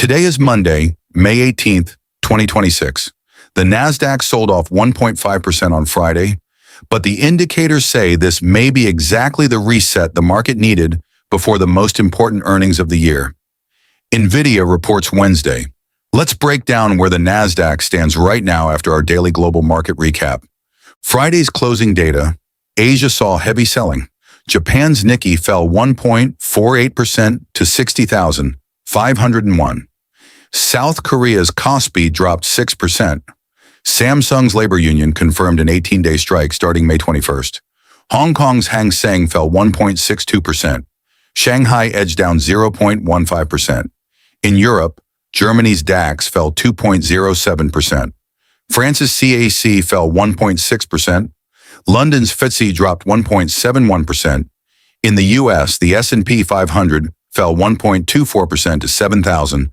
Today is Monday, May 18th, 2026. The Nasdaq sold off 1.5% on Friday, but the indicators say this may be exactly the reset the market needed before the most important earnings of the year. Nvidia reports Wednesday. Let's break down where the Nasdaq stands right now after our daily global market recap. Friday's closing data, Asia saw heavy selling. Japan's Nikkei fell 1.48% to 60,501. South Korea's Kospi dropped 6%. Samsung's labor union confirmed an 18-day strike starting May 21st. Hong Kong's Hang Seng fell 1.62%. Shanghai edged down 0.15%. In Europe, Germany's DAX fell 2.07%. France's CAC fell 1.6%. London's FTSE dropped 1.71%. In the U.S., the S&P 500 fell 1.24% to 7,408.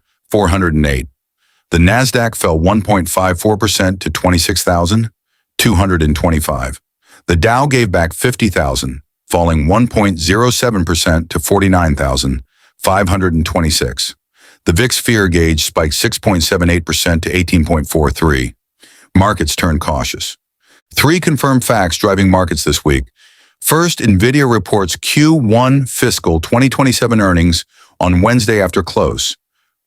The Nasdaq fell 1.54% to 26,225. The Dow gave back 50,000, falling 1.07% to 49,526. The VIX fear gauge spiked 6.78% to 18.43. Markets turned cautious. Three confirmed facts driving markets this week. First, Nvidia reports Q1 fiscal 2027 earnings on Wednesday after close.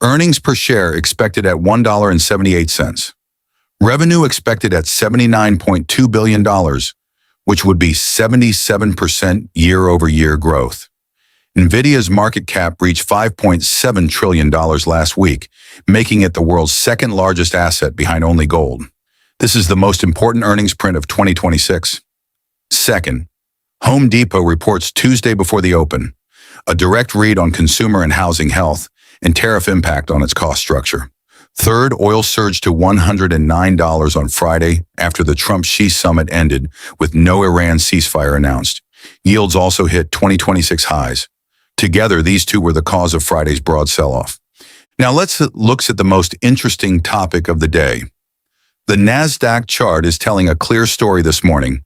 Earnings per share expected at $1.78. Revenue expected at $79.2 billion, which would be 77% year-over-year growth. Nvidia's market cap reached $5.7 trillion last week, making it the world's second largest asset behind only gold. This is the most important earnings print of 2026. Second, Home Depot reports Tuesday before the open, a direct read on consumer and housing health and tariff impact on its cost structure. Third, oil surged to $109 on Friday after the Trump-Xi summit ended with no Iran ceasefire announced. Yields also hit 2026 highs. Together, these two were the cause of Friday's broad sell-off. Now let's look at the most interesting topic of the day. The Nasdaq chart is telling a clear story this morning,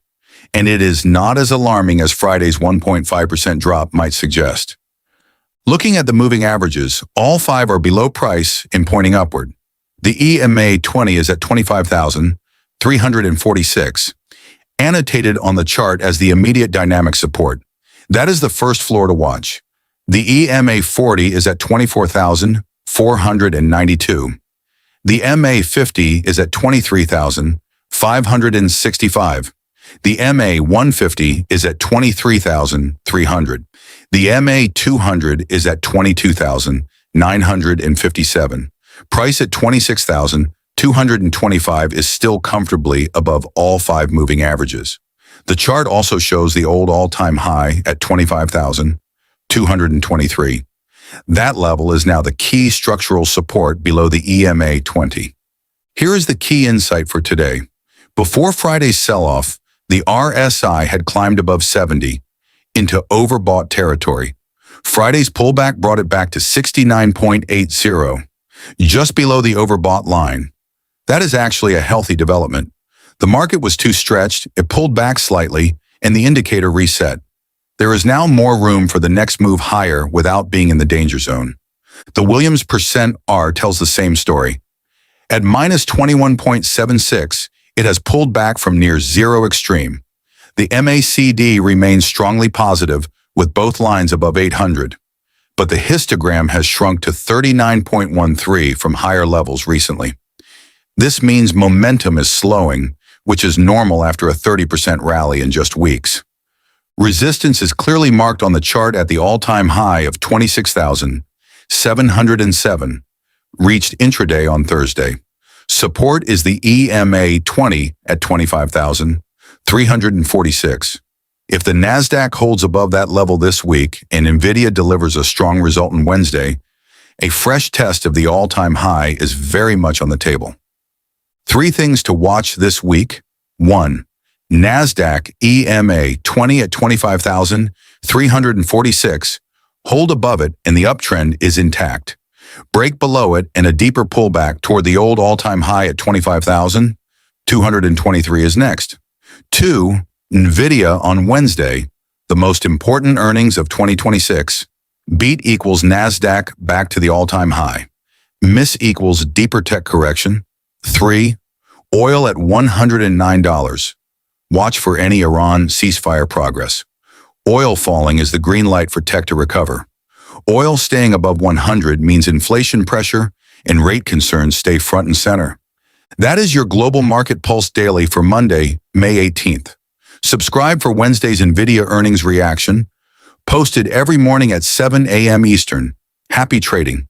and it is not as alarming as Friday's 1.5% drop might suggest. Looking at the moving averages, all five are below price and pointing upward. The EMA 20 is at 25,346, annotated on the chart as the immediate dynamic support. That is the first floor to watch. The EMA 40 is at 24,492. The MA 50 is at 23,565. The MA 150 is at 23,300. The MA 200 is at 22,957. Price at 26,225 is still comfortably above all five moving averages. The chart also shows the old all-time high at 25,223. That level is now the key structural support below the EMA 20. Here is the key insight for today. Before Friday's sell-off, the RSI had climbed above 70 into overbought territory. Friday's pullback brought it back to 69.80, just below the overbought line. That is actually a healthy development. The market was too stretched, it pulled back slightly, and the indicator reset. There is now more room for the next move higher without being in the danger zone. The Williams %R tells the same story. At minus 21.76, it has pulled back from near zero extreme. The MACD remains strongly positive with both lines above 800, but the histogram has shrunk to 39.13 from higher levels recently. This means momentum is slowing, which is normal after a 30% rally in just weeks. Resistance is clearly marked on the chart at the all-time high of 26,707, reached intraday on Thursday. Support is the EMA 20 at 25,346. If the Nasdaq holds above that level this week and Nvidia delivers a strong result on Wednesday, a fresh test of the all-time high is very much on the table. Three things to watch this week. 1. Nasdaq EMA 20 at 25,346. Hold above it and the uptrend is intact. Break below it and a deeper pullback toward the old all-time high at 25,223 is next. 2. Nvidia on Wednesday, the most important earnings of 2026. Beat equals Nasdaq back to the all-time high. Miss equals deeper tech correction. 3. Oil at $109. Watch for any Iran ceasefire progress. Oil falling is the green light for tech to recover. Oil staying above 100 means inflation pressure and rate concerns stay front and center. That is your Global Market Pulse Daily for Monday, May 18th. Subscribe for Wednesday's NVIDIA earnings reaction, posted every morning at 7 a.m. Eastern. Happy trading.